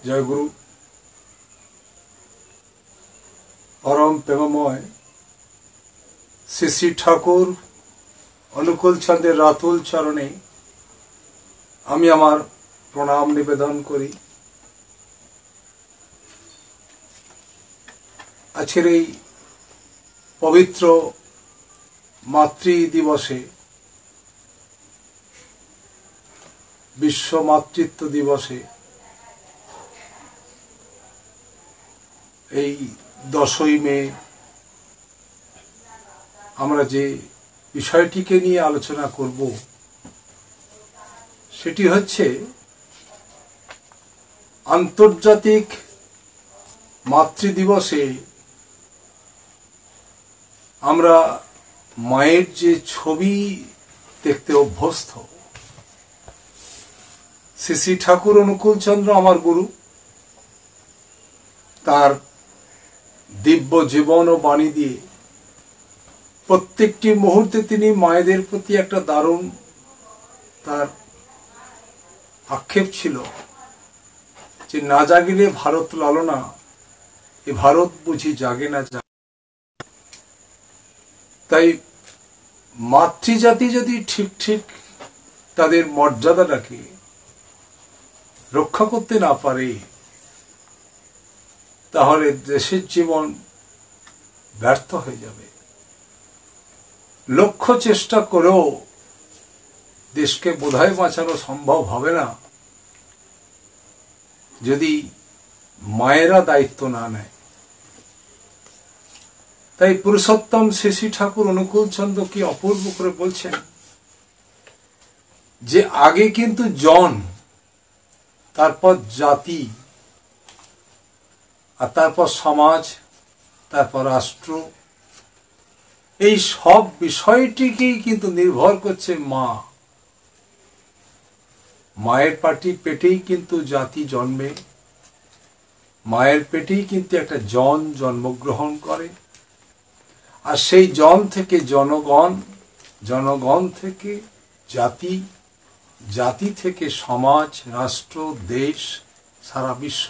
जय गुरु। परम प्रेममय श्री श्री ठाकुर अनुकूल चंद्रेर रातुल चरणे आमी आमार प्रणाम निवेदन करी। आजकेर এই पवित्र मातृ दिवसे विश्व मातृत्व दिवसे এই 10ই মে আমরা যে বিষয়টিকে নিয়ে আলোচনা করব সেটি হচ্ছে আন্তর্জাতিক মাতৃ দিবসে আমরা মায়ের যে ছবি দেখতে অভ্যস্ত। শ্রী শ্রী ঠাকুর অনুকূল চন্দ্র আমার গুরু, তার दिव्य जीवन और बाणी दिए प्रत्येकटी मुहूर्ते तिनी मायेदेर प्रति एक दारुण तार आक्षेप छिलो जे ना जागिले भारत लालना ए भारत बुझी जागे ना जागे। ताई मातृजाति यदि ठीक ठीक तादेर मर्यादाटाके रक्षा करते ना पारे ताहले देशेर जीवन व्यर्थ हो जाबे। लक्ष्य चेष्टा करेও देश के बोधाय बाँचानो सम्भव हबे ना यदि मायेरा दायित्व ना नेয়। ताई पुरुषोत्तम श्री श्री ठाकुर अनुकूल चंद्र की अपूर्व करे बोलছেন जे आगे किन्तु जन तारपर जाति और तारपर समाज तारपर राष्ट्र এই সব বিষয়টিকেই কিন্তু নির্ভর করছে মা। মায়ের পেটেই কিন্তু জাতি জন্মে, মায়ের পেটেই কিন্তু একটা জন জন্মগ্রহণ করে, আর সেই জন থেকে জনগণ, জনগণ থেকে জাতি, জাতি থেকে সমাজ, রাষ্ট্র, দেশ, সারা বিশ্ব।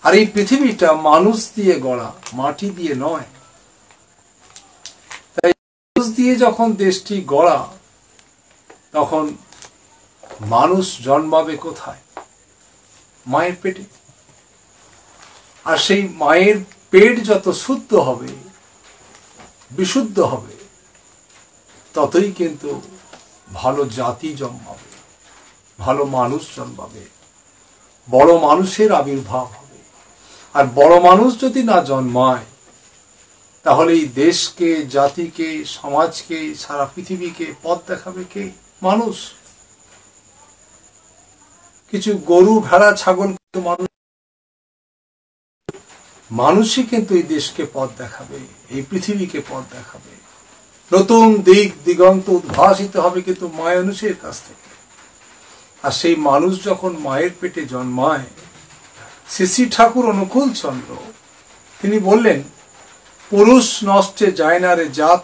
আর এই পৃথিবীটা মানুষ দিয়ে গড়া, মাটি দিয়ে নয়। তাই মানুষ দিয়ে যখন দেশটি গড়া তখন মানুষ জন্মাবে কোথায়? মায়ের পেটে। আর সেই মায়ের পেট যত শুদ্ধ হবে, বিশুদ্ধ হবে, ততই কিন্তু ভালো জাতি জন্মাবে, ভালো মানুষ জন্মাবে, বড় মানুষের আবির্ভাব হবে। আর বড় মানুষ যদি না জন্মায় তাহলে এই দেশকে, জাতিকে, সমাজকে, সারা পৃথিবীকে পথ দেখাবে কে? মানুষ। কিছু গরু, ভেড়া, ছাগল কিন্তু মানুষই কিন্তু এই দেশকে পথ দেখাবে, এই পৃথিবীকে পথ দেখাবে। নতুন দিক দিগন্ত উদ্ভাসিত হবে কিন্তু মানুষের কাছ থেকে। আর সেই মানুষ যখন মায়ের পেটে জন্মায়, শ্রী শ্রী ঠাকুর অনুকূল চন্দ্র তিনি বললেন, পুরুষ নষ্টে যায় না রে জাত,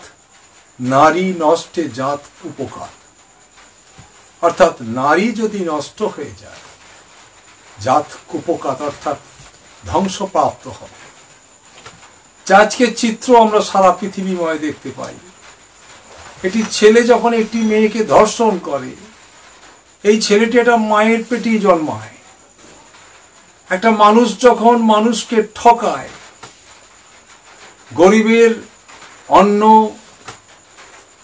নারী নষ্টে জাত উপকার। অর্থাৎ নারী যদি নষ্ট হয়ে যায়, জাত কুপকাত অর্থাৎ ধ্বংসপ্রাপ্ত হবে। আজকের চিত্র আমরা সারা পৃথিবীময় দেখতে পাই। একটি ছেলে যখন একটি মেয়েকে ধর্ষণ করে, এই ছেলেটি একটা মায়ের পেটেই জন্মায়। একটা মানুষ যখন মানুষকে ঠকায়, গরিবের অন্ন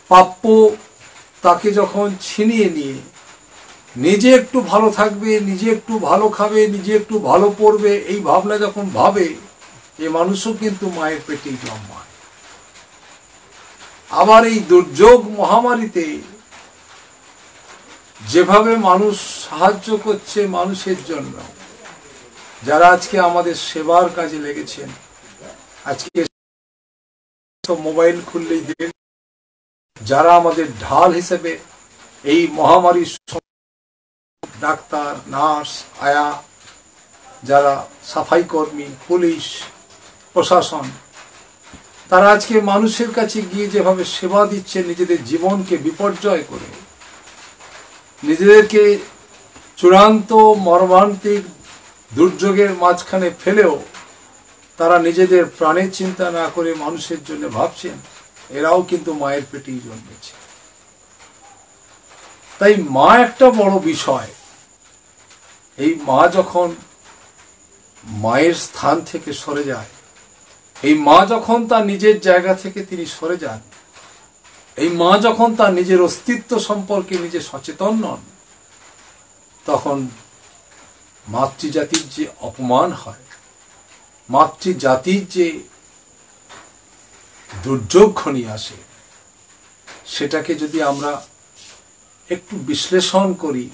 প্রাপ্য তাকে যখন ছিনিয়ে নিয়ে নিজে একটু ভালো থাকবে, নিজে একটু ভালো খাবে, নিজে একটু ভালো পড়বে, এই ভাবনা যখন ভাবে, এ মানুষও কিন্তু মায়ের পেটেই জন্মায়। আবার এই দুর্যোগ মহামারীতে যেভাবে মানুষ সাহায্য করছে মানুষের জন্য, যারা আজকে আমাদের সেবার কাজে লেগেছেন, আজকে মোবাইল খুললেই দেখ যারা আমাদের ঢাল হিসেবে এই মহামারীর ডাক্তার, নার্স, আয়া, যারা সাফাই কর্মী, পুলিশ, প্রশাসন, তারা আজকে মানুষের কাছে গিয়ে যেভাবে সেবা দিচ্ছে, নিজেদের জীবনকে বিপর্যয় করে, নিজেদেরকে চূড়ান্ত মর্মান্তিক দুর্যোগের মাঝখানে ফেলেও তারা নিজেদের প্রাণের চিন্তা না করে মানুষের জন্য ভাবছেন, এরাও কিন্তু মায়ের পেটেই জন্মেছে। তাই মা একটা বড় বিষয়। এই মা যখন মায়ের স্থান থেকে সরে যায়, এই মা যখন তার নিজের জায়গা থেকে তিনি সরে যান, এই মা যখন তার নিজের অস্তিত্ব সম্পর্কে নিজে সচেতন নন, তখন মাতৃজাতির যে অপমান হয়, মাতৃজাতির যে দুর্যোগ ঘনিয়ে আসে, সেটাকে যদি আমরা একটু বিশ্লেষণ করি,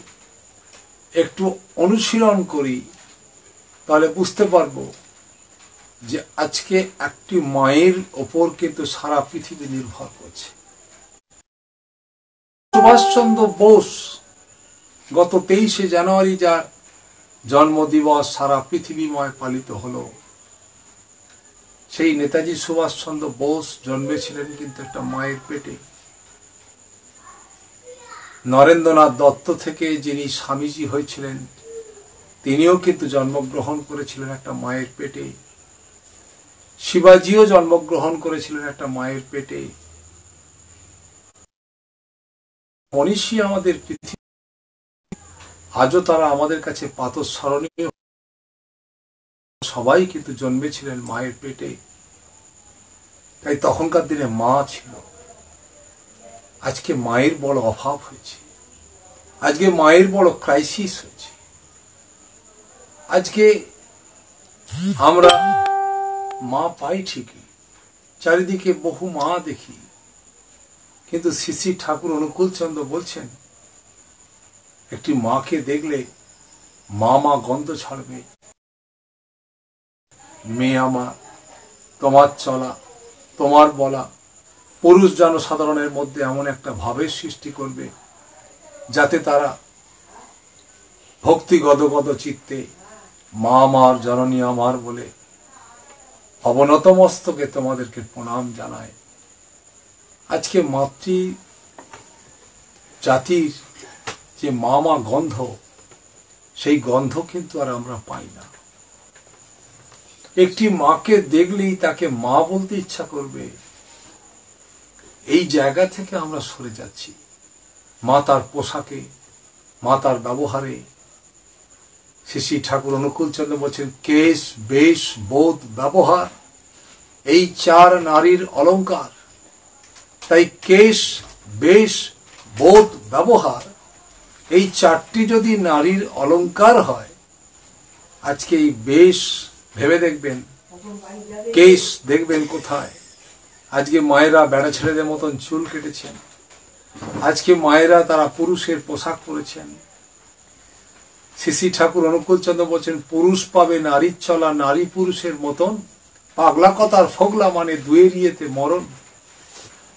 একটু অনুশীলন করি, তাহলে বুঝতে পারবো যে আজকে একটি মায়ের ওপর কিন্তু সারা পৃথিবী নির্ভর করছে। সুভাষচন্দ্র বোস গত 23শে জানুয়ারি যার জন্মদিবস সারা পৃথিবীময় পালিত হলো, সেই নেতাজি সুভাষচন্দ্র বোস জন্মেছিলেন কিন্তু একটা মায়ের পেটে। নরেন্দ্রনাথ দত্ত থেকে যিনি স্বামীজি হয়েছিলেন, তিনিও কিন্তু জন্মগ্রহণ করেছিলেন একটা মায়ের পেটে। শিবাজিও জন্মগ্রহণ করেছিলেন একটা মায়ের পেটে। মনীষী আমাদের পৃথিবী, আজও তারা আমাদের কাছে প্রাতঃস্মরণীয়। সবাই কিন্তু জন্মেছিলেন মায়ের পেটে। তাই তখনকার দিনে মা ছিল। আজকে মায়ের বড় অভাব হয়েছে, আজকে মায়ের বড় ক্রাইসিস হয়েছে। আজকে আমরা মা পাই ঠিকই, চারিদিকে বহু মা দেখি, কিন্তু শ্রী শ্রী ঠাকুর অনুকূলচন্দ্র বলছেন, একটি মাকে দেখলে মা মা গন্ধ ছাড়বে। মেয়ে আমার, তোমার চলা, তোমার বলা পুরুষ জনসাধারণের মধ্যে এমন একটা ভাবের সৃষ্টি করবে, যাতে তারা ভক্তি গদগদ চিত্তে মা আমার, জননী আমার বলে অবনত মস্তকে তোমাদেরকে প্রণাম জানায়। আজকে মাতৃ জাতির যে মা মা গন্ধ, সেই গন্ধ কিন্তু আর আমরা পাই না। একটি মাকে দেখলেই তাকে মা বলতে ইচ্ছা করবে, এই জায়গা থেকে আমরা সরে যাচ্ছি। মা তার পোশাকে, মা তার ব্যবহারে। শ্রী শ্রী ঠাকুর অনুকূলচন্দ্র বলছেন, কেশ বেশ বোধ ব্যবহার এই চার নারীর অলংকার। তাই কেশ বেশ বোধ ব্যবহার এই চারটি যদি নারীর অলংকার হয়, আজকে এই বেশ ভেবে দেখবেন, কেশ দেখবেন কোথায়। আজকে মায়েরা বেড়া ছেলেদের মতন চুল কেটেছেন, আজকে মায়েরা তারা পুরুষের পোশাক পরেছেন। শ্রী শ্রী ঠাকুর অনুকূলচন্দ্র বলছেন, পুরুষ পাবে নারীর চলা নারী পুরুষের মতন, পাগলা কথার ফগলা মানে দুয়ের ইয়েতে মরণ।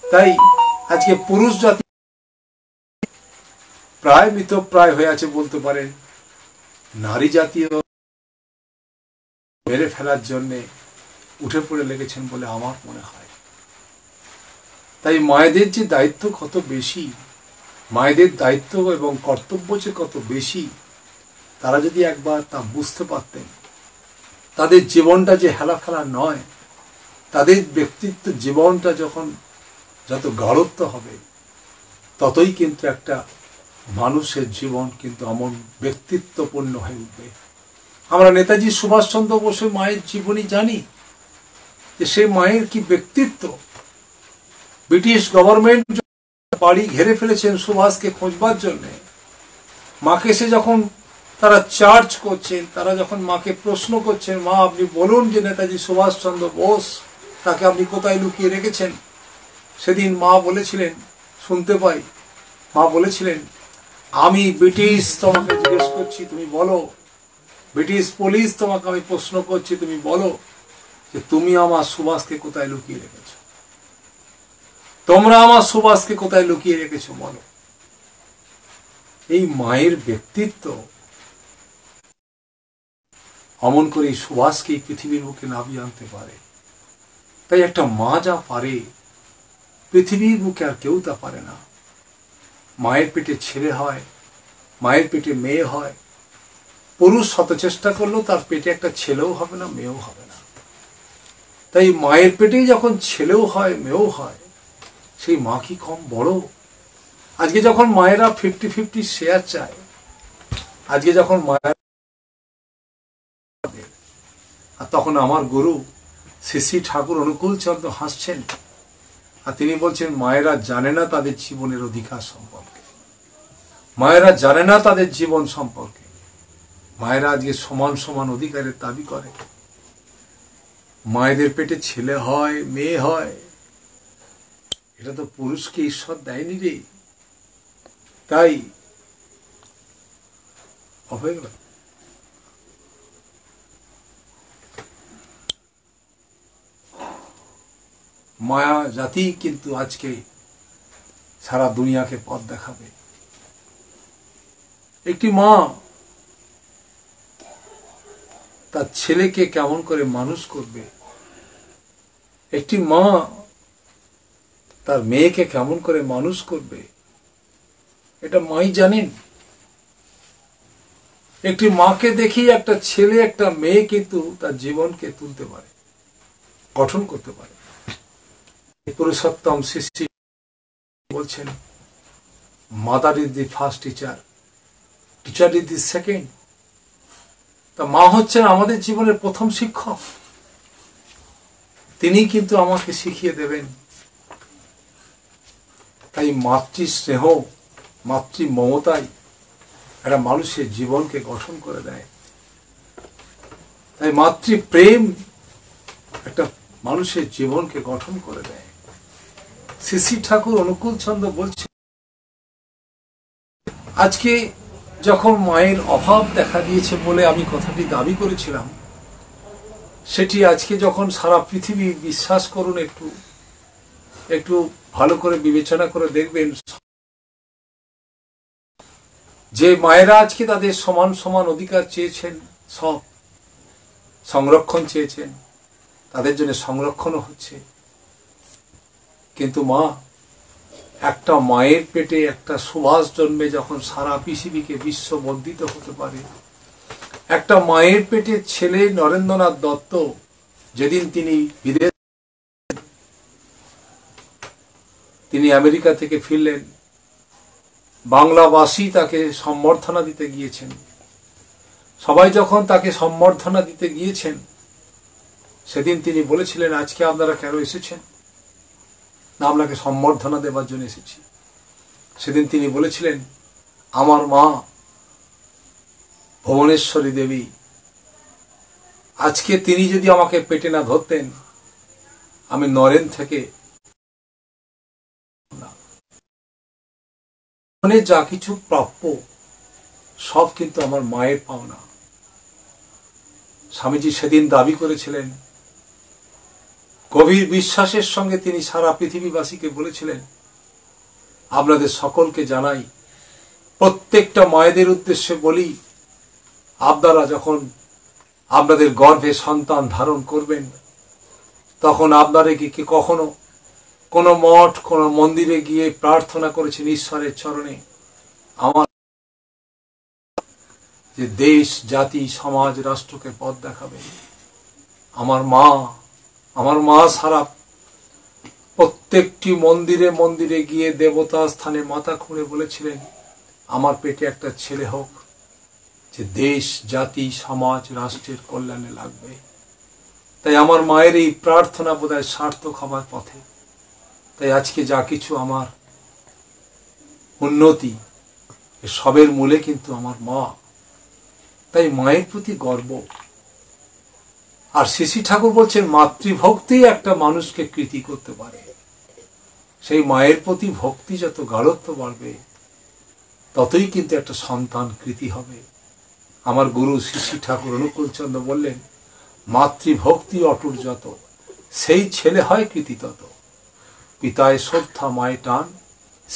তাই আজকে পুরুষ জাতি প্রায় মৃতপ্রায় হয়ে আছে বলতে পারেন। নারী জাতীয় মেরে ফেলার জন্য উঠে পড়ে লেগেছেন বলে আমার মনে হয়। তাই মায়েদের যে দায়িত্ব কত বেশি, মায়েদের দায়িত্ব এবং কর্তব্য যে কত বেশি, তারা যদি একবার তা বুঝতে পারতেন, তাদের জীবনটা যে হেলাফেলা নয়, তাদের ব্যক্তিত্ব জীবনটা যখন যত গাঢ়ত্ব হবে, ততই কিন্তু একটা মানুষের জীবন কিন্তু এমন ব্যক্তিত্বপূর্ণ হয়ে উঠবে। আমরা নেতাজি সুভাষচন্দ্র বোসের মায়ের জীবনী জানি যে সে মায়ের কি ব্যক্তিত্ব। ব্রিটিশ গভর্নমেন্ট বাড়ি ঘেরে ফেলেছেন সুভাষকে খোঁজবার জন্য। মাকে সে যখন তারা চার্জ করছেন, তারা যখন মাকে প্রশ্ন করছেন, মা আপনি বলুন যে নেতাজি সুভাষচন্দ্র বোস, তাকে আপনি কোথায় লুকিয়ে রেখেছেন। সেদিন মা বলেছিলেন, শুনতে পাই, মা বলেছিলেন, আমি ব্রিটিশ তোমাকে জিজ্ঞেস করছি, তুমি বলো। ব্রিটিশ পুলিশ তোমাকে আমি প্রশ্ন করছি, তুমি বলো যে তুমি আমার সুভাষকে কোথায় লুকিয়ে রেখেছ। তোমরা আমার সুভাষকে কোথায় লুকিয়ে রেখেছো বলো। এই মায়ের ব্যক্তিত্ব অমন করে সুভাষকে পৃথিবীর বুকে নামিয়ে আনতে পারে। তাই একটা মা যা পারে, পৃথিবীর বুকে আর কেউ তা পারে না। মায়ের পেটে ছেলে হয়, মায়ের পেটে মেয়ে হয়, পুরুষ শত চেষ্টা করলেও তার পেটে একটা ছেলেও হবে না, মেয়েও হবে না। তাই মায়ের পেটেই যখন ছেলেও হয়, মেয়েও হয়, সেই মা কি কম বড়? আজকে যখন মায়েরা 50-50 শেয়ার চায়, আজকে যখন মায়ের, আর তখন আমার গুরু শ্রী শ্রী ঠাকুর অনুকূল চন্দ্র হাসছেন, আর তিনি বলছেন মায়েরা জানে না তাদের জীবনের অধিকার সম্পর্কে, মায়েরা জানে না তাদের জীবন সম্পর্কে। মায়েরা আজকে সমান সমান অধিকারের দাবি করে। মায়েদের পেটে ছেলে হয়, মেয়ে হয়, এটা তো পুরুষকে ঈশ্বর দেয়নি রে। তাই হয়ে গেল। মায়া জাতি কিন্তু আজকে সারা দুনিয়াকে পথ দেখাবে। একটি মা তার ছেলেকে কেমন করে মানুষ করবে, একটি মা তার মেয়েকে কেমন করে মানুষ করবে, এটা মাই জানেন। একটি মাকে দেখি একটা ছেলে, একটা মেয়ে কিন্তু তার জীবনকে তুলতে পারে, গঠন করতে পারে। পুরুষোত্তম শ্রী বলছেন, mother is the first teacher, teacher is the second. তা মা হচ্ছেন আমাদের জীবনের প্রথম শিক্ষক। তিনি কিন্তু আমাকে শিখিয়ে দেবেন। তাই মাতৃ স্নেহ, মাতৃ মমতাই একটা মানুষের জীবনকে গঠন করে দেয়। তাই মাতৃ প্রেম একটা মানুষের জীবনকে গঠন করে দেয়। শ্রী শ্রী ঠাকুর অনুকূল চন্দ্র বলছেন, আজকে যখন মায়ের অভাব দেখা দিয়েছে বলে আমি কথাটি দাবি করেছিলাম, সেটি আজকে যখন সারা পৃথিবী, বিশ্বাস করুন, একটু একটু ভালো করে বিবেচনা করে দেখবেন, যে মায়েরা আজকে তাদের সমান সমান অধিকার চেয়েছেন, সব সংরক্ষণ চেয়েছেন, তাদের জন্য সংরক্ষণও হচ্ছে। কিন্তু মা, একটা মায়ের পেটে একটা সুভাষ জন্মে যখন সারা পৃথিবীকে বিশ্ব বন্দিত হতে পারে, একটা মায়ের পেটে ছেলে নরেন্দ্রনাথ দত্ত যেদিন তিনি আমেরিকা থেকে ফিরলেন, বাংলাবাসী তাকে সম্বর্ধনা দিতে গিয়েছেন। সবাই যখন তাকে সম্বর্ধনা দিতে গিয়েছেন, সেদিন তিনি বলেছিলেন, আজকে আপনারা কেন এসেছেন? না, আপনাকে সম্বর্ধনা দেবার জন্য এসেছি। সেদিন তিনি বলেছিলেন, আমার মা ভুবনেশ্বরী দেবী, আজকে তিনি যদি আমাকে পেটে না ধরতেন, আমি নরেন থেকে যা কিছু প্রাপ্য সব কিন্তু আমার মায়ের পাওনা। স্বামীজি সেদিন দাবি করেছিলেন, গভীর বিশ্বাসের সঙ্গে তিনি সারা পৃথিবীবাসীকে বলেছিলেন, আপনাদের সকলকে জানাই, প্রত্যেকটা মায়েদের উদ্দেশ্যে বলি, আপনারা যখন আপনাদের গর্ভে সন্তান ধারণ করবেন, তখন আপনারা কি কখনো কোনো মঠ, কোনো মন্দিরে গিয়ে প্রার্থনা করেছেন ঈশ্বরের চরণে, আমার যে দেশ, জাতি, সমাজ, রাষ্ট্রকে পথ দেখাবে? আমার মা সারা প্রত্যেকটি মন্দিরে মন্দিরে গিয়ে দেবতা স্থানে মাথা খুঁড়ে বলেছিলেন, আমার পেটে একটা ছেলে হোক, যে দেশ, জাতি, সমাজ, রাষ্ট্রের কল্যাণে লাগবে। তাই আমার মায়ের এই প্রার্থনা বোধহয় সার্থক হবার পথে। তাই আজকে যা কিছু আমার উন্নতি, সবের মূলে কিন্তু আমার মা। তাই মায়ের প্রতি গর্ব। আর শ্রী ঠাকুর বলছেন, মাতৃভক্তি একটা মানুষকে কৃতি করতে পারে। সেই মায়ের প্রতি ভক্তি যত গাঢ়ত্ব বাড়বে, ততই কিন্তু একটা সন্তান কৃতি হবে। আমার গুরু শ্রী ঠাকুর অনুকূল চন্দ্র বললেন, মাতৃভক্তি অটুট যত, সেই ছেলে হয় কৃতি তত। পিতায় শ্রদ্ধা, মায়ে টান,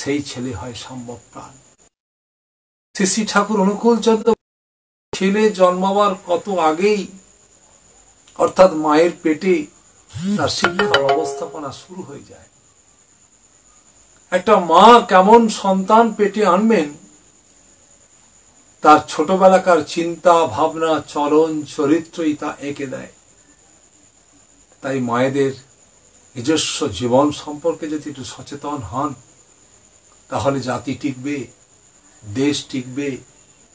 সেই ছেলে হয় সম্ভব প্রাণ। শ্রী ঠাকুর অনুকূল চন্দ্র, ছেলে জন্মাবার কত আগেই, অর্থাৎ মায়ের পেটে তার শিক্ষার অবস্থাপনা শুরু হয়ে যায়। একটা মা কেমন সন্তান পেটে আনবেন, তার ছোটবেলাকার চিন্তা ভাবনা চলন চরিত্রই তা এঁকে দেয়। তাই মায়েদের নিজস্ব জীবন সম্পর্কে যদি একটু সচেতন হন, তাহলে জাতি টিকবে, দেশ টিকবে,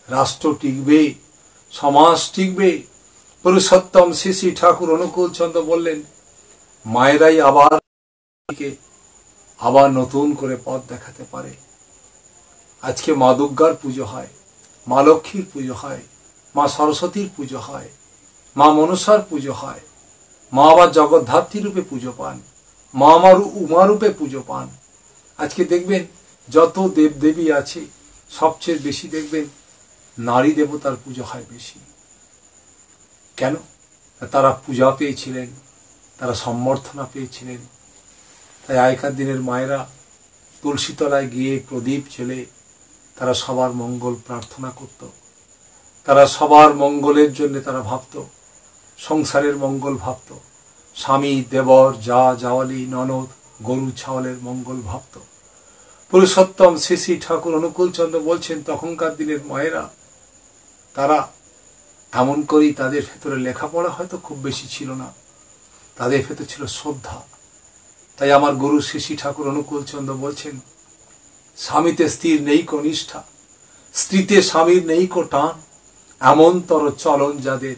রাষ্ট্র টিকবে, সমাজ টিকবে। পুরুষোত্তম শ্রী শ্রী ঠাকুর অনুকূল চন্দ্র বললেন, মায়েরাই আবার নতুন করে পথ দেখাতে পারে। আজকে মা দুর্গার পুজো হয়, মা লক্ষ্মীর পুজো হয়, মা সরস্বতীর পুজো হয়, মা মনসার পুজো হয়, মা আবার জগদ্ধাত্রী রূপে পুজো পান, মা আমার উমা রূপে পুজো পান। আজকে দেখবেন যত দেবদেবী আছে সবচেয়ে বেশি দেখবেন নারী দেবতার পুজো হয় বেশি। কেন? তারা পূজা পেয়েছিলেন, তারা সম্বর্ধনা পেয়েছিলেন। তাই আগেকার দিনের মায়েরা তুলসীতলায় গিয়ে প্রদীপ জ্বেলে তারা সবার মঙ্গল প্রার্থনা করত। তারা সবার মঙ্গলের জন্য তারা ভাবত, সংসারের মঙ্গল ভাবত, স্বামী দেবর যা জাওয়ালি ননদ গরু ছাওয়ালের মঙ্গল ভাবত। পুরুষোত্তম শ্রী শ্রী ঠাকুর অনুকূল চন্দ্র বলছেন, তখনকার দিনের মায়েরা তারা এমন করেই, তাদের ভেতরে লেখাপড়া হয়তো খুব বেশি ছিল না, তাদের ভেতরে ছিল শ্রদ্ধা। তাই আমার গুরু শ্রী শ্রী ঠাকুর অনুকূল চন্দ্র বলছেন, স্বামীতে স্ত্রীর নেই কো নিষ্ঠা, স্ত্রীতে স্বামীর নেই কো টান, এমনতর চলন যাদের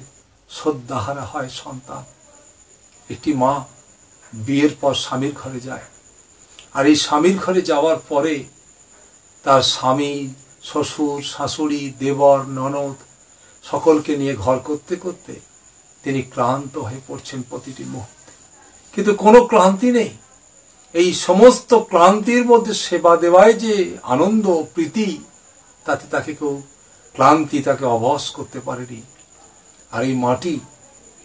শ্রদ্ধাহারা হয় সন্তান। একটি মা বিয়ের পর স্বামীর ঘরে যায়, আর এই স্বামীর ঘরে যাওয়ার পরে তার স্বামী, শ্বশুর, শাশুড়ি, দেবর, ননদ সকলকে নিয়ে ঘর করতে করতে তিনি ক্লান্ত হয়ে পড়ছেন প্রতিটি মুহূর্তে, কিন্তু কোনো ক্লান্তি নেই। এই সমস্ত ক্লান্তির মধ্যে সেবা দেওয়ায় যে আনন্দ প্রীতি, তাতে তাকে কেউ ক্লান্তি তাকে অবশ করতে পারেনি। আর এই মাটি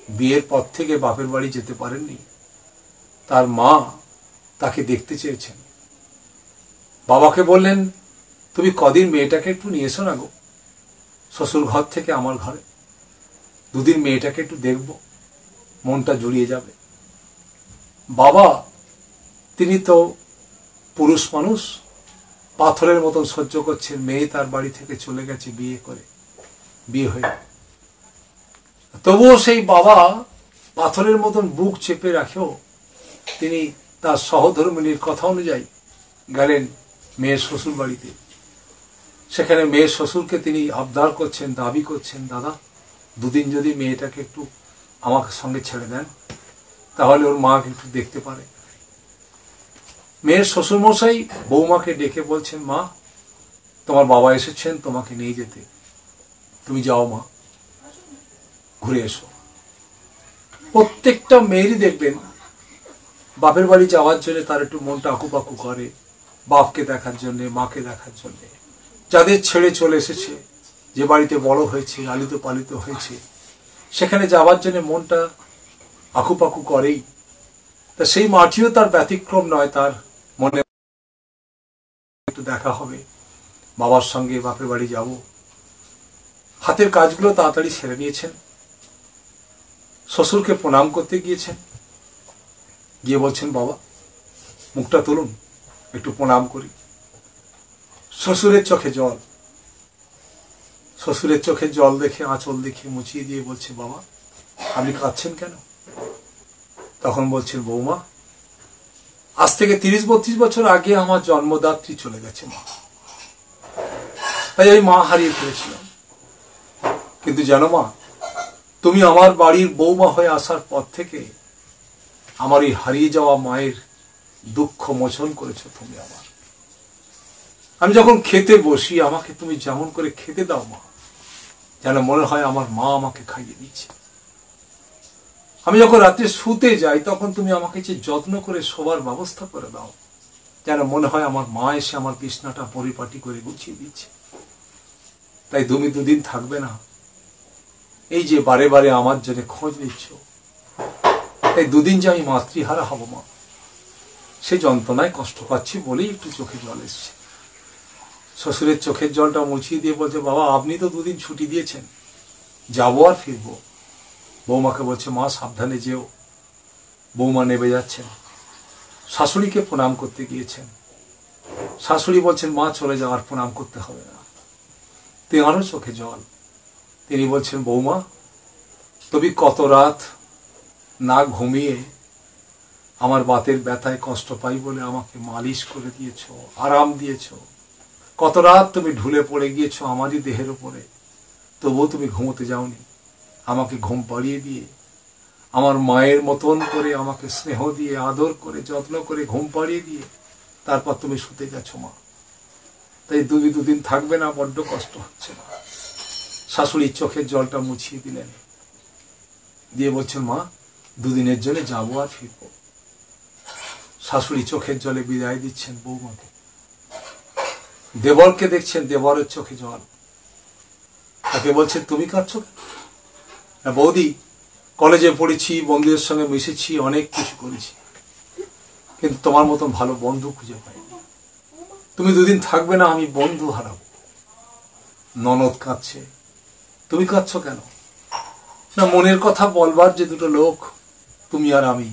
বিয়ের পর থেকে বাপের বাড়ি যেতে পারেননি। তার মা তাকে দেখতে চেয়েছেন, বাবাকে বললেন, তুমি কদিন মেয়েটাকে একটু নিয়ে এসো না গো শ্বশুর ঘর থেকে আমার ঘরে, দুদিন মেয়েটাকে একটু দেখব, মনটা জুড়িয়ে যাবে। বাবা তিনি তো পুরুষ মানুষ, পাথরের মতন সহ্য করছেন, মেয়ে তার বাড়ি থেকে চলে গেছে বিয়ে হয়ে। তবুও সেই বাবা পাথরের মতন বুক চেপে রাখেও তিনি তার সহধর্মিণীর কথা অনুযায়ী গেলেন মেয়ের শ্বশুর বাড়িতে। সেখানে মেয়ের শ্বশুরকে তিনি আবদার করছেন, দাবি করছেন, দাদা দুদিন যদি মেয়েটাকে একটু আমাকে সঙ্গে ছেড়ে দেন, তাহলে ওর মাকে একটু দেখতে পারে। মেয়ের শ্বশুরমশাই বৌমাকে ডেকে বলছেন, মা তোমার বাবা এসেছেন তোমাকে নিয়ে যেতে, তুমি যাও মা, ঘুরে এসো। প্রত্যেকটা মেয়েরই দেখবেন বাপের বাড়ি যাওয়ার জন্য তার একটু মনটা আকুপাকু করে, বাপকে দেখার জন্য, মাকে দেখার জন্য। যাদের ছেড়ে চলে এসেছে, যে বাড়িতে বড় হয়েছে, লালিত পালিত হয়েছে, সেখানে যাওয়ার জন্য মনটা আকুপাকু করেই। তা সেই মাটিও তার ব্যতিক্রম নয়, তার মনে একটু দেখা হবে, বাবার সঙ্গে বাপের বাড়ি যাব। হাতের কাজগুলো তাড়াতাড়ি সেরে নিয়েছেন, শ্বশুরকে প্রণাম করতে গিয়েছেন, গিয়ে বলছেন, বাবা মুখটা তুলুন, একটু প্রণাম করি। শ্বশুরের চোখে জল, শ্বশুরের চোখে জল দেখে আঁচল দেখে মুছিয়ে দিয়ে বলছে, বাবা আপনি কাঁদছেন কেন? তখন বলছেন, বৌমা আজ থেকে 30-32 বছর আগে আমার জন্মদাত্রী চলে গেছে মা, তাই আমি মা হারিয়ে ফেলেছিলাম। কিন্তু জানো মা, তুমি আমার বাড়ির বৌমা হয়ে আসার পর থেকে আমার এই হারিয়ে যাওয়া মায়ের দুঃখ মোচন করেছো তুমি আমার। আমি যখন খেতে বসি আমাকে তুমি যেমন করে খেতে দাও মা, যেন মনে হয় আমার মা আমাকে খাইয়ে দিচ্ছে। আমি যখন রাত্রে শুতে যাই তখন তুমি আমাকে যে যত্ন করে শোবার ব্যবস্থা করে দাও, যেন মনে হয় আমার মা এসে আমার বিছনাটা পরিপাটি করে গুছিয়ে দিচ্ছে। তাই তুমি দুদিন থাকবে না, এই যে বারে বারে আমার জন্য খোঁজ নিচ্ছ, এই দুদিন যে আমি মাতৃহারা হব মা, সে যন্ত্রণায় কষ্ট পাচ্ছি বলেই একটু চোখে জল এসছে। শ্বশুরের চোখের জলটা মুছিয়ে দিয়ে বলছে, বাবা আপনি তো দুদিন ছুটি দিয়েছেন, যাবো আর ফিরবো। বৌমাকে বলছে, মা সাবধানে যেও। বৌমা নেমে যাচ্ছেন, শাশুড়িকে প্রণাম করতে গিয়েছেন। শাশুড়ি বলছেন, মা চলে যাওয়ার প্রণাম করতে হবে না, তেনারও চোখে জল। তিনি বলছেন, বৌমা, তুমি কত রাত না ঘুমিয়ে আমার বাতের ব্যথায় কষ্ট পাই বলে আমাকে মালিশ করে দিয়েছ, আরাম দিয়েছ। কত রাত তুমি ঢুলে পড়ে গিয়েছ আমারই দেহের উপরে, তবুও তুমি ঘুমোতে যাওনি। আমাকে ঘুম পাড়িয়ে দিয়ে আমার মায়ের মতন করে আমাকে স্নেহ দিয়ে আদর করে যত্ন করে ঘুম পাড়িয়ে দিয়ে তারপর তুমি শুতে গেছো মা। তাই দুদিন থাকবে না, বড্ড কষ্ট হচ্ছে না। শাশুড়ির চোখের জলটা মুছিয়ে দিলেন, দিয়ে বলছেন, মা, দুদিনের জন্য যাবো আর ফিরবো। শাশুড়ি চোখের জলে বিদায় দিচ্ছেন বৌমাকে। দেবরকে দেখছেন, দেবরের চোখে জল। তাকে বলছেন, তুমি কাঁদছো কেন? না বৌদি, কলেজে পড়েছি, বন্ধুদের সঙ্গে মিশেছি, অনেক কিছু করেছি, কিন্তু তোমার মতন ভালো বন্ধু খুঁজে পাইনি। তুমি দুদিন থাকবে না, আমি বন্ধু হারাবো। ননদ কাঁদছে, তুমি কাঁদছো কেন? না মনের কথা বলবার যে দুটো লোক তুমি আর আমি,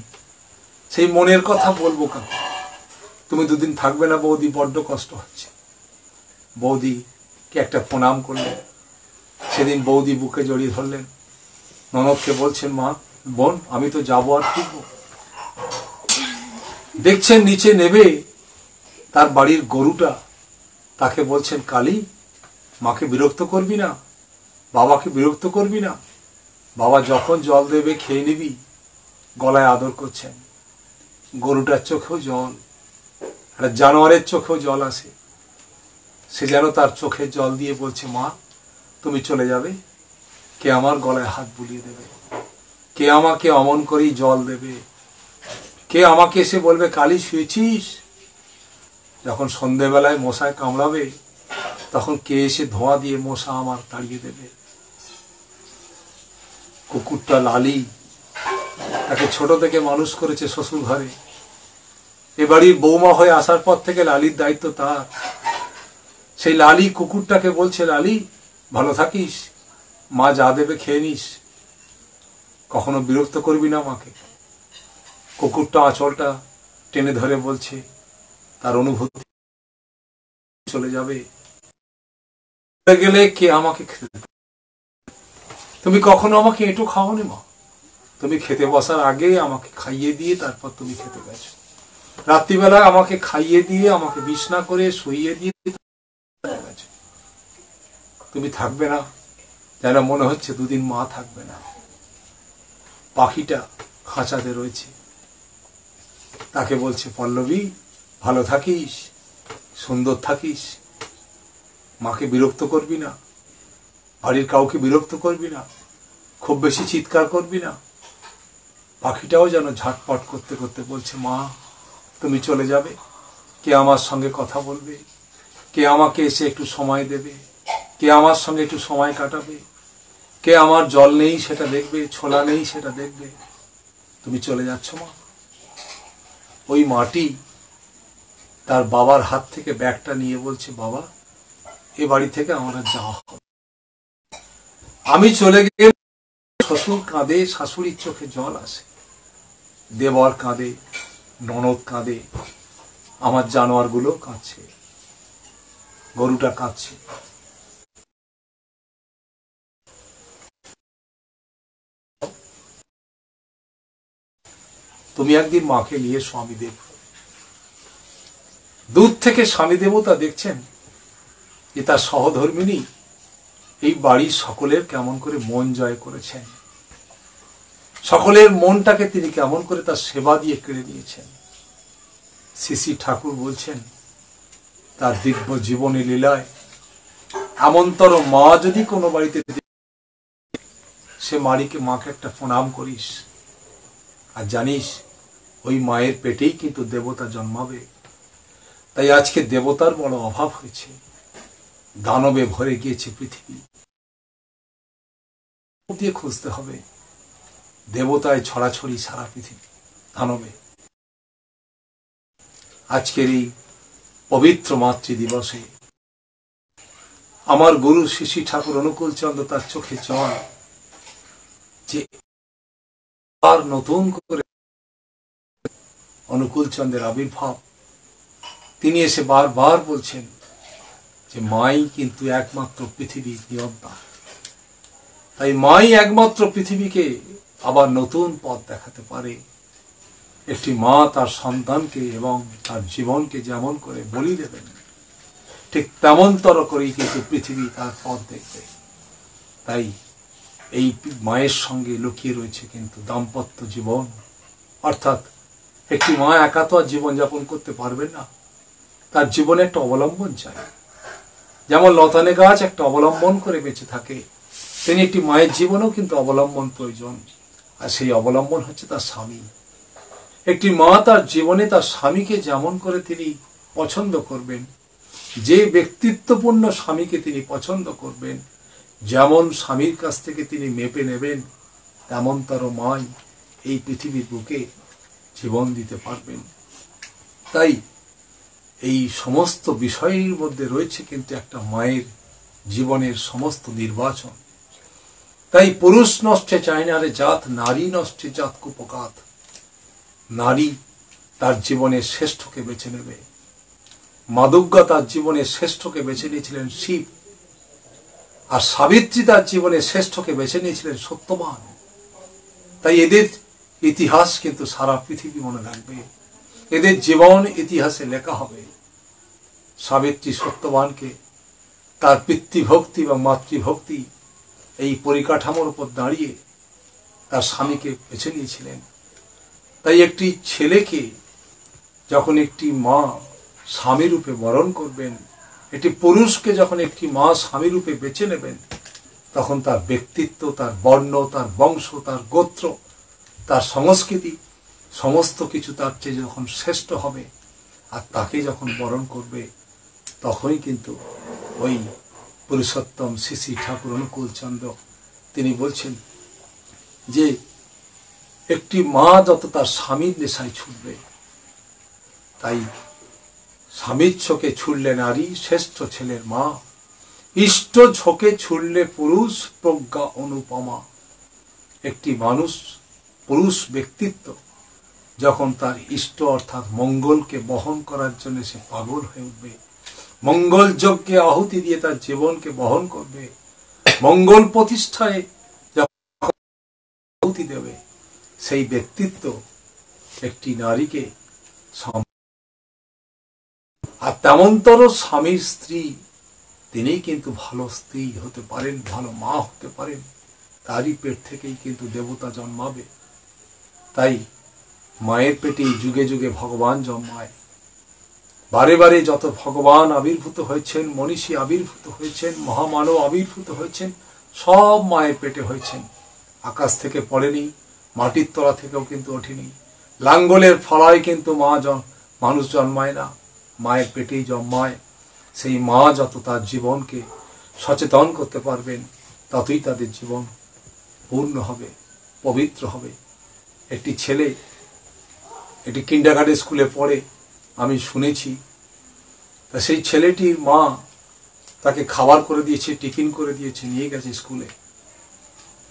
সেই মনের কথা বলবো কেন? তুমি দুদিন থাকবে না বৌদি, বড্ড কষ্ট হচ্ছে। বৌদিকে একটা প্রণাম করলেন। সেদিন বৌদি বুকে জড়িয়ে ধরলেন। ননদকে বলছেন, মা, বোন, আমি তো যাবো আর ফিরবো। দেখছেন নিচে নেবে তার বাড়ির গরুটা। তাকে বলছেন, কালী, মাকে বিরক্ত করবি না, বাবাকে বিরক্ত করবি না। বাবা যখন জল দেবে খেয়ে নিবি। গলায় আদর করছেন। গরুটার চোখেও জল, একটা জানোয়ারের চোখেও জল আসে। সে যেন তার চোখের জল দিয়ে বলছে, মা, তুমি চলে যাবে, কে আমার গলায় হাত বুলিয়ে দেবে? কে আমাকে অমন করেই জল দেবে? কে আমাকে এসে বলবে, কালী শুয়েছিস? যখন সন্ধেবেলায় মশায় কামড়াবে, তখন কে এসে ধোঁয়া দিয়ে মশা আমার তাড়িয়ে দেবে? কুকুরটা লালি, তাকে ছোট থেকে মানুষ করেছে শ্বশুর ঘরে। এ বাড়ির বৌমা হয়ে আসার পর থেকে লালির দায়িত্ব তার। সেই লালি কুকুরটাকে বলছে, লালি, ভালো থাকিস, মা যা দেবে খেয়ে নিস, কখনো বিরক্ত করবি না মাকে। কুকুরটা আঁচলটা টেনে ধরে বলছে, তার অনুভূতি চলে যাবে, গেলে কে আমাকে খেতে দেবে? তুমি কখনো আমাকে এঁটো খাওনি মা। তুমি খেতে বসার আগে আমাকে খাইয়ে দিয়ে তারপর তুমি খেতে গেছো। রাত্রিবেলা আমাকে খাইয়ে দিয়ে আমাকে বিছনা করে শুইয়ে দিয়ে গেছো। তুমি থাকবে না, যেন মনে হচ্ছে দুদিন মা থাকবে না। পাখিটা খাঁচাতে রয়েছে, তাকে বলছে, পল্লবী, ভালো থাকিস, সুন্দর থাকিস, মাকে বিরক্ত করবি না, বাড়ির কাউকে বিরক্ত করবি না, খুব বেশি চিৎকার করবি না। পাখিটাও যেন ঝাটপট করতে করতে বলছে, মা, তুমি চলে যাবে, কে আমার সঙ্গে কথা বলবে? কে আমাকে এসে একটু সময় দেবে? কে আমার সঙ্গে একটু সময় কাটাবে? কে আমার জল নেই সেটা দেখবে, ছোলা নেই সেটা দেখবে? তুমি চলে যাচ্ছ মা। ওই মাটি তার বাবার হাত থেকে ব্যাগটা নিয়ে বলছে, বাবা, এ বাড়ি থেকে আমার আর যাওয়া হবে, আমি চলে গেলে। শ্বশুর কাঁদে, শাশুড়ির চোখে জল আসে, দেবর কাঁদে, ননদ কাঁদে, আমার জানোয়ারগুলো কাঁদছে, গরুটা কাঁদছে। তুমি একদিন মাকে নিয়ে স্বামীদেব, দূর থেকে স্বামী দেবতা দেখছেন যে তার সহধর্মিনী এই বাড়ির সকলের কেমন করে মন জয় করেছেন, সকলের মনটাকে তিনি কেমন করে তার সেবা দিয়ে কেড়ে নিয়েছেন। শ্রী ঠাকুর বলছেন, তার দিব্য জীবনী লীলায় এমনতর মা যদি কোনো বাড়িতে, সে মাকে একটা প্রণাম করিস, আর জানিস ওই মায়ের পেটেই কিন্তু দেবতা জন্মাবে। তাই আজকে দেবতার বড় অভাব হয়েছে, দানবে ভরে গিয়েছে পৃথিবী, দিয়ে খুঁজতে হবে। দেবতায় ছড়াছড়ি সারা পৃথিবী, দানবে। আজকের এই পবিত্র মাতৃ দিবসে আমার গুরু শ্রী ঠাকুর অনুকূল চন্দ্র তার চোখে জল, যে আর নতুন করে অনুকূল চন্দ্রের আবির্ভাব, তিনি এসে বারবার বলছেন যে মাই কিন্তু একমাত্র পৃথিবীর নিয়ন্তা। তাই মাই একমাত্র পৃথিবীকে আবার নতুন পথ দেখাতে পারে। একটি মা তার সন্তানকে এবং তার জীবনকে যেমন করে বলি দেবেন, ঠিক তেমনতর করেই কিন্তু পৃথিবী তার পথ দেখবে। তাই এই মায়ের সঙ্গে লুকিয়ে রয়েছে কিন্তু দাম্পত্য জীবন। অর্থাৎ একটি মা একা তো আর জীবনযাপন করতে পারবেন না, তার জীবনে একটা অবলম্বন চাই। যেমন লতানে গাছ একটা অবলম্বন করে বেঁচে থাকে, তিনি একটি মায়ের জীবনেও কিন্তু অবলম্বন প্রয়োজন। আর সেই অবলম্বন হচ্ছে তার স্বামী। একটি মা তার জীবনে তার স্বামীকে যেমন করে তিনি পছন্দ করবেন, যে ব্যক্তিত্বপূর্ণ স্বামীকে তিনি পছন্দ করবেন, যেমন স্বামীর কাছ থেকে তিনি মেপে নেবেন, তেমনতর মাই এই পৃথিবীর বুকে জীবন দিতে পারবেন। তাই এই সমস্ত বিষয়ের মধ্যে রয়েছে কিন্তু একটা মায়ের জীবনের সমস্ত নির্বাচন। তাই পুরুষ নষ্টে চায় না রে জাত, নারী নষ্টে জাত কুপকাত। নারী তার জীবনের শ্রেষ্ঠকে বেছে নেবে। মা দুর্গা তার জীবনের শ্রেষ্ঠকে বেছে নিয়েছিলেন শিব, আর সাবিত্রী তার জীবনের শ্রেষ্ঠকে বেছে নিয়েছিলেন সত্যবান। তাই এদের ইতিহাস কিন্তু সারা পৃথিবী মনে রাখবে, এদের জীবন ইতিহাসে লেখা হবে। সাবিত্রী সত্যবানকে তার পিতৃভক্তি এবং মাতৃভক্তি এই পরিকাঠামোর উপর দাঁড়িয়ে তার স্বামীকে বেছে নিয়েছিলেন। তাই একটি ছেলেকে যখন একটি মা স্বামী রূপে বরণ করবেন, একটি পুরুষকে যখন একটি মা স্বামী রূপে বেছে নেবেন, তখন তার ব্যক্তিত্ব, তার বর্ণ, তার বংশ, তার গোত্র, তার সংস্কৃতি সমস্ত কিছু তার চেয়ে যখন শ্রেষ্ঠ হবে, আর তাকে যখন বরণ করবে, তখনই কিন্তু ওই পুরুষোত্তম শ্রী শ্রী ঠাকুর অনুকূল চন্দ্র তিনি বলছেন যে একটি মা যত তার স্বামীর নেশায় ছুটবে, তাই স্বামীর ঝোঁকে ছুটলে নারী শ্রেষ্ঠ ছেলের মা, ইষ্ট ঝোঁকে ছুটলে পুরুষ প্রজ্ঞা অনুপমা। একটি মানুষ পুরুষ ব্যক্তিত্ব যখন তার ইষ্ট অর্থাৎ মঙ্গলকে বহন করার জন্য সে পাগল হয়ে উঠবে, মঙ্গল যজ্ঞে আহুতি দিয়ে তার জীবনকে বহন করবে, মঙ্গল প্রতিষ্ঠায় আহুতি দেবে, সেই ব্যক্তিত্ব একটি নারীকে। আর তেমনতর স্বামীর স্ত্রী তিনি কিন্তু ভালো স্ত্রী হতে পারেন, ভালো মা হতে পারেন, তারই পেট থেকেই কিন্তু দেবতা জন্মাবে। তাই মায়ের পেটেই যুগে যুগে ভগবান জন্মায়। বারে বারে যত ভগবান আবির্ভূত হয়েছেন, মনীষী আবির্ভূত হয়েছেন, মহামানব আবির্ভূত হয়েছেন, সব মায়ের পেটে হয়েছেন। আকাশ থেকে পড়েনি, মাটির তলা থেকেও কিন্তু ওঠেনি। লাঙ্গলের ফলায় কিন্তু মানুষ জন্মায় না, মায়ের পেটেই জন্মায়। সেই মা যত তার জীবনকে সচেতন করতে পারবেন, ততই তাদের জীবন পূর্ণ হবে, পবিত্র হবে। একটি ছেলে একটি কিন্ডারগার্টেন স্কুলে পড়ে, আমি শুনেছি। তা সেই ছেলেটির মা তাকে খাবার করে দিয়েছে, টিফিন করে দিয়েছে, নিয়ে গেছে স্কুলে।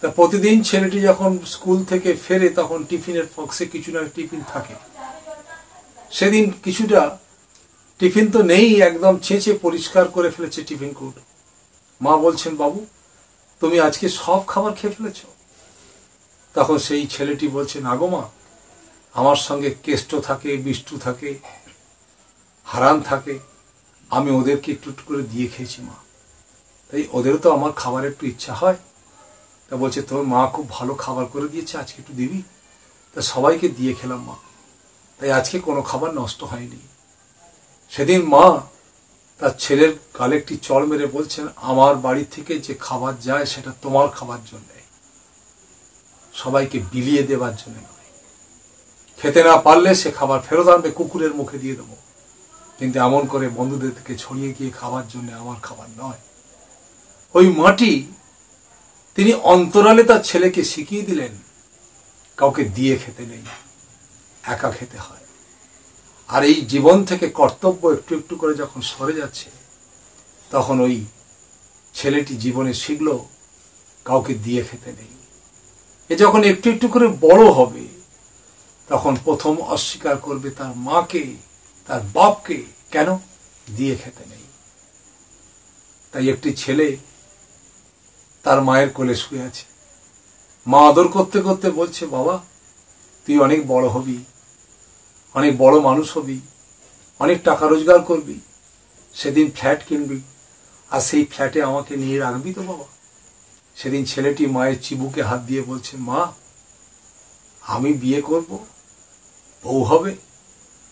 তা প্রতিদিন ছেলেটি যখন স্কুল থেকে ফেরে, তখন টিফিনের বক্সে কিছু না টিফিন থাকে। সেদিন কিছুটা টিফিন তো নেই, একদম ছেঁচে পরিষ্কার করে ফেলেছে টিফিন কোট। মা বলছেন, বাবু তুমি আজকে সব খাবার খেয়ে ফেলেছ? তখন সেই ছেলেটি বলছে, না গো মা, আমার সঙ্গে কেষ্ট থাকে, বিষ্টু থাকে, হারান থাকে, আমি ওদেরকে একটু একটু করে দিয়ে খেয়েছি মা। তাই ওদেরও তো আমার খাবার একটু ইচ্ছা হয়। তা বলছে, তোর মা খুব ভালো খাবার করে দিয়েছে, আজকে একটু দিবি? তা সবাইকে দিয়ে খেলাম মা, তাই আজকে কোনো খাবার নষ্ট হয়নি। সেদিন মা তার ছেলের গালে একটি চড় মেরে বলছেন, আমার বাড়ি থেকে যে খাবার যায় সেটা তোমার খাবার জন্যে, সবাইকে বিলিয়ে দেবার জন্য নয়। খেতে না পারলে সে খাবার ফেরত আনবে, কুকুরের মুখে দিয়ে দেবো, কিন্তু এমন করে বন্ধুদের থেকে ছড়িয়ে গিয়ে খাবার জন্য আমার খাবার নয়। ওই মাটি তিনি অন্তরালে তার ছেলেকে শিখিয়ে দিলেন, কাউকে দিয়ে খেতে নেই, একা খেতে হয়। আর এই জীবন থেকে কর্তব্য একটু একটু করে যখন সরে যাচ্ছে, তখন ওই ছেলেটি জীবনে শিখল কাউকে দিয়ে খেতে নেই। এ যখন একটু একটু করে বড় হবে, তখন প্রথম অস্বীকার করবে তার মাকে, তার বাপকে। কেন? দিয়ে খেতে নেই। তাই একটি ছেলে তার মায়ের কোলে শুয়ে আছে। মা আদর করতে করতে বলছে, বাবা তুই অনেক বড় হবি, অনেক বড় মানুষ হবি, অনেক টাকা রোজগার করবি, সেদিন ফ্ল্যাট কিনবি, আর সেই ফ্ল্যাটে আমাকে নিয়ে রাখবি তো বাবা। সেদিন ছেলেটি মায়ের চিবুকে হাত দিয়ে বলছে, মা আমি বিয়ে করব, বউ হবে,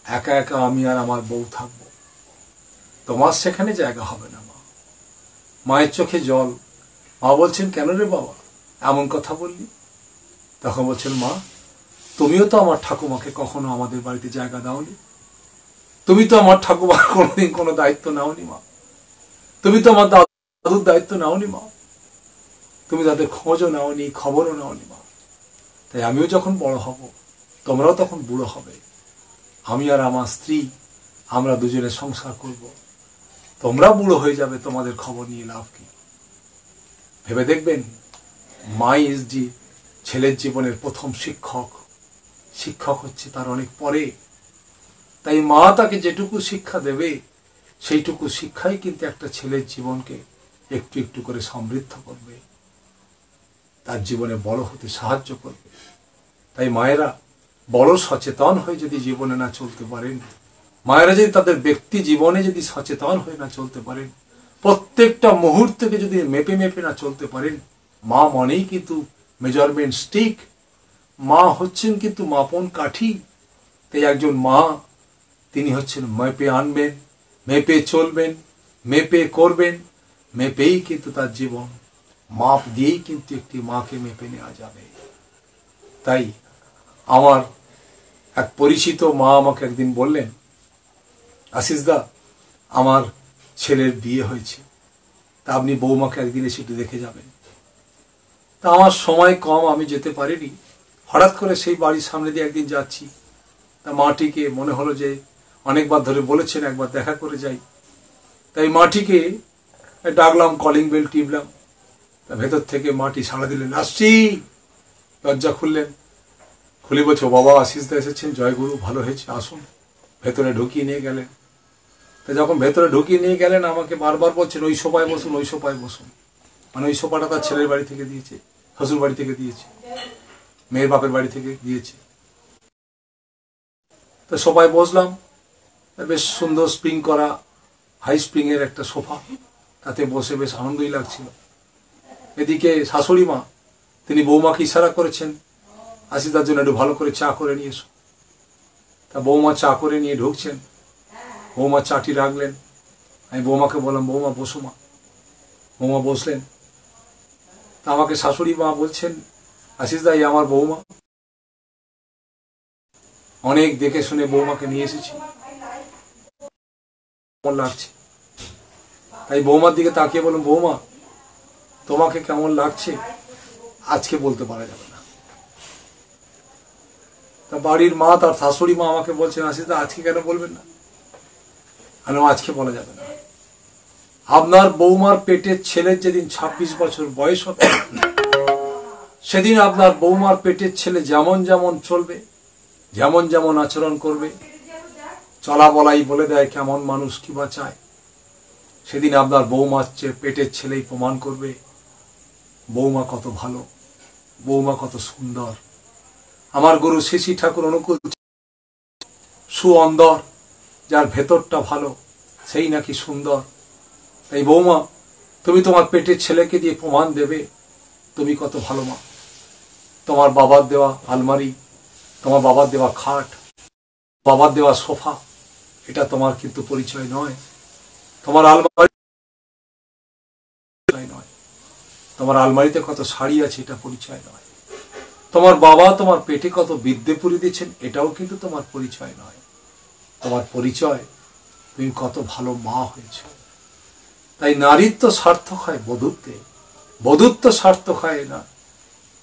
একা একা আমি আর আমার বউ থাকবো, তোমার সেখানে জায়গা হবে না মা। মায়ের চোখে জল। মা বলছেন, কেন রে বাবা এমন কথা বললি? তখন বলছেন, মা তুমিও তো আমার ঠাকুমাকে কখনো আমাদের বাড়িতে জায়গা দাওনি, তুমি তো আমার ঠাকুমার কোনোদিন কোনো দায়িত্ব নাওনি মা, তুমি তো আমার দাদুর দায়িত্ব নাওনি মা, তুমি তাদের খোঁজও নাওনি, খবরও নাওনি মা। তাই আমিও যখন বড় হব, তোমরাও তখন বুড়ো হবে, আমি আর আমার স্ত্রী আমরা দুজনে সংসার করব, তোমরা বুড়ো হয়ে যাবে, তোমাদের খবর নিয়ে লাভ কি? ভেবে দেখবেন, মাই ইজ দি ছেলের জীবনের প্রথম শিক্ষক। শিক্ষক হচ্ছে তার অনেক পরে। তাই মা তাকে যেটুকু শিক্ষা দেবে, সেইটুকু শিক্ষাই কিন্তু একটা ছেলের জীবনকে একটু একটু করে সমৃদ্ধ করবে, তার জীবনে বড় হতে সাহায্য করবে। তাই মায়েরা বড় সচেতন হয়ে যদি জীবনে না চলতে পারেন, মায়েরা যদি তাদের ব্যক্তি জীবনে যদি সচেতন হয়ে না চলতে পারেন, প্রত্যেকটা মুহূর্তকে যদি মেপে মেপে না চলতে পারেন, মা মনেই কিন্তু মেজারমেন্ট স্টিক, মা হচ্ছেন কিন্তু মাপন কাঠি। তাই একজন মা তিনি হচ্ছেন মেপে আনবেন, মেপে চলবেন, মেপে করবেন, মেপেই কিন্তু তার জীবন, মাপ দিয়েই কিন্তু একটি মাকে মেপে নেওয়া যাবে। তাই আমার এক পরিচিত মা আমাকে একদিন বললেন, আশিস দা আমার ছেলের বিয়ে হয়েছে, তা আপনি বৌমাকে একদিন এসে একটু দেখে যাবেন। তা আমার সময় কম, আমি যেতে পারিনি। হঠাৎ করে সেই বাড়ির সামনে দিয়ে একদিন যাচ্ছি, তা মাটিকে মনে হলো যে অনেকবার ধরে বলেছেন একবার দেখা করে যাই। তাই মাটিকে ডাকলাম, কলিং বেল টিপলাম, তা ভেতর থেকে মাটি সাড়া দিলেন, আসছি। দরজা খুললেন, খুলে বলছো, বাবা আশিস দা এসেছেন, জয়গুরু, ভালো হয়েছে, আসুন। ভেতরে ঢুকিয়ে নিয়ে গেলেন। তা যখন ভেতরে ঢুকিয়ে নিয়ে গেলেন, আমাকে বারবার বলছেন, ওই সোফায় বসুন, ওই সোফায় বসুন। মানে ওই সোফাটা তার ছেলের বাড়ি থেকে দিয়েছে, শ্বশুর বাড়ি থেকে দিয়েছে, মেয়ের বাপের বাড়ি থেকে দিয়েছে। তো সোফায় বসলাম, বেশ সুন্দর স্প্রিং করা হাই স্প্রিং এর একটা সোফা, তাতে বসে বেশ আনন্দই লাগছিল। এদিকে শাশুড়ি মা, তিনি বৌমাকে ইশারা করেছেন, আশিসদার জন্য একটু ভালো করে চা করে নিয়ে এসো। তা বৌমা চা করে নিয়ে ঢুকছেন, বৌমা চাটি রাখলেন। আমি বৌমাকে বললাম, বৌমা বসো মা। বৌমা বসলেন। তা আমাকে শাশুড়ি মা বলছেন, আশিসদা এই আমার বৌমা, অনেক দেখে শুনে বৌমাকে নিয়ে এসেছি, কেমন লাগছে? তাই বৌমার দিকে তাকিয়ে বললাম, বৌমা তোমাকে কেমন লাগছে আজকে বলতে পারা যাবে না। তা বাড়ির মা, তার শাশুড়ি মা আমাকে বলছেন, আশিসদা আজকে কেন বলবেন না? আজকে বলা যাবে না। আপনার বৌমার পেটের ছেলের যেদিন 26 বছর বয়স হবে, সেদিন আপনার বৌমার পেটের ছেলে যেমন যেমন চলবে, যেমন যেমন আচরণ করবে, চলা বলাই বলে দেয় কেমন মানুষ কিবা চায়, সেদিন আপনার বৌমার পেটের ছেলেই প্রমাণ করবে বৌমা কত ভালো, বৌমা কত সুন্দর। আমার গুরু শ্রী ঠাকুর অনুকূল সুঅন্দর, যার ভেতরটা ভালো সেই নাকি সুন্দর। তাই বৌমা তুমি তোমার পেটের ছেলেকে দিয়ে প্রমাণ দেবে তুমি কত ভালো মা। তোমার বাবার দেওয়া আলমারি, তোমার বাবার দেওয়া খাট, বাবার দেওয়া সোফা, এটা তোমার কিন্তু পরিচয় নয়। তোমার আলমারি নয়, তোমার আলমারিতে কত শাড়ি আছে এটা পরিচয় নয়। তোমার বাবা তোমার পেটে কত বিদ্যে পুরি দিচ্ছেন এটাও কিন্তু তোমার পরিচয় নয়। তোমার পরিচয় তুমি কত ভালো মা হয়েছ। তাই নারীত্ব সার্থক হয় বধূত্বে, বধূত্ব সার্থক হয় না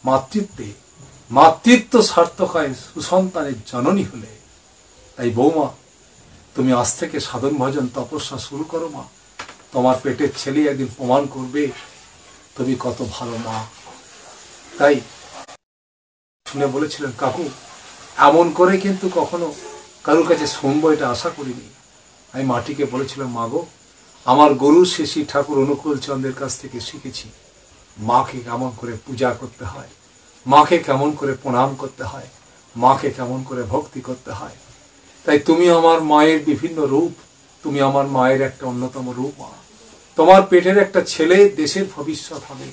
মাতৃত্বে, মাতৃত্ব সার্থক হয় সুসন্তানের জননী হলে। তাই বৌমা তুমি আজ থেকে সাধন ভজন তপস্যা শুরু করো মা, তোমার পেটের ছেলে একদিন প্রমাণ করবে তুমি কত ভালো মা। তাই শুনে বলেছিলেন, কাকু এমন করে কিন্তু কখনো কারোর কাছে শুনবো এটা আশা করিনি। আমি মাটিকে বলেছিলাম, মা গো আমার গুরু শ্রী শ্রী ঠাকুর অনুকূল চন্দ্রের কাছ থেকে শিখেছি মাকে কেমন করে পূজা করতে হয়, মাকে কেমন করে প্রণাম করতে হয়, মাকে কেমন করে ভক্তি করতে হয়। তাই তুমি আমার মায়ের বিভিন্ন রূপ, তুমি আমার মায়ের একটা অন্যতম রূপ। মা, তোমার পেটের একটা ছেলে দেশের ভবিষ্যৎ হবে,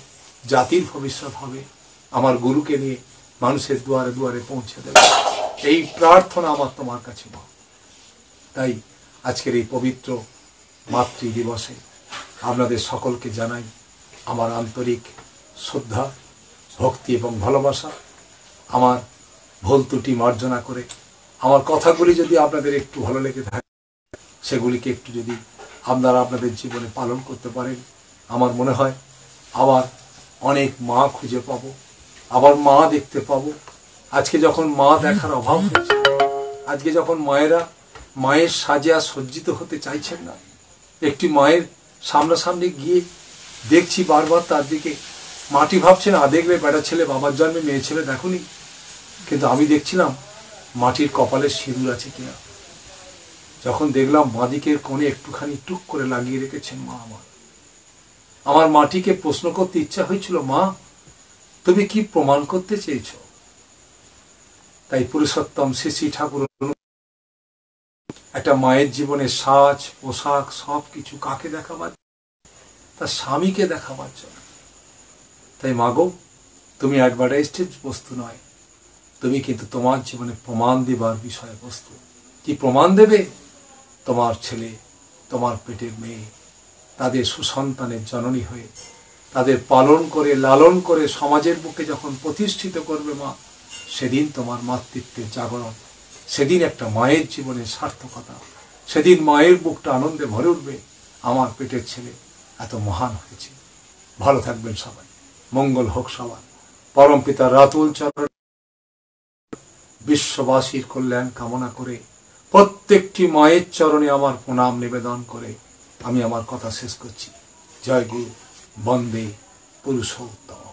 জাতির ভবিষ্যৎ হবে, আমার গুরুকে নিয়ে মানুষের দুয়ারে দুয়ারে পৌঁছে দেবে, এই প্রার্থনা আমার তোমার কাছে মা। তাই আজকের এই পবিত্র মাতৃ দিবসে আপনাদের সকলকে জানাই আমার আন্তরিক শ্রদ্ধা, ভক্তি এবং ভালোবাসা। আমার ভুল ত্রুটি মার্জনা করে আমার কথাগুলি যদি আপনাদের একটু ভালো লেগে থাকে, সেগুলিকে একটু যদি আপনারা আপনাদের জীবনে পালন করতে পারেন, আমার মনে হয় আবার অনেক মা খুঁজে পাবো, আবার মা দেখতে পাবো। আজকে যখন মা দেখার অভাব হয়েছে, আজকে যখন মায়েরা মায়ের সাজে আর সজ্জিত হতে চাইছেন না, একটি মায়ের সামনাসামনি গিয়ে দেখছি বারবার তার দিকে, মাটি ভাবছেন দেখবে বেটা ছেলে বাবার জন্মে মেয়ে ছেলে দেখুনি, কিন্তু আমি দেখছিলাম মাটির কপালে সিঁদুর আছে কিনা। যখন দেখলাম বাঁদিকের কোণে একটুখানি টুক করে লাগিয়ে রেখেছেন মা, আমার মাটিকে প্রশ্ন করতে ইচ্ছা হয়েছিল, মা তুমি কি প্রমাণ করতে চেয়েছ? তাই পুরুষোত্তম শ্রী শ্রী ঠাকুর একটা মায়ের জীবনে সাজ পোশাক সবকিছু কাকে দেখাবার? তার স্বামীকে দেখাবার জন্য। তাই মাগো, তুমি অ্যাডভার্টাইজড বস্তু নয়, তুমি কিন্তু তোমার জীবনে প্রমাণ দিবার বিষয় বস্তু। কি প্রমাণ দেবে? তোমার ছেলে, তোমার পেটের মেয়ে, তাদের সুসন্তানের জননী হয়ে তাদের পালন করে লালন করে সমাজের বুকে যখন প্রতিষ্ঠিত করবে মা, সেদিন তোমার মাতৃত্বের জাগরণ, সেদিন একটা মায়ের জীবনের সার্থকতা, সেদিন মায়ের বুকটা আনন্দে ভরে উঠবে, আমার পেটের ছেলে এত মহান হয়েছে। ভালো থাকবেন সবাই, মঙ্গল হোক সবার। পরম পিতা রাতুল চরণ বিশ্ববাসীর কল্যাণ কামনা করে প্রত্যেকটি মায়ের চরণে আমার প্রণাম নিবেদন করে আমি আমার কথা শেষ করছি। জয় গুরু, বন্দে পুরুষোত্তম।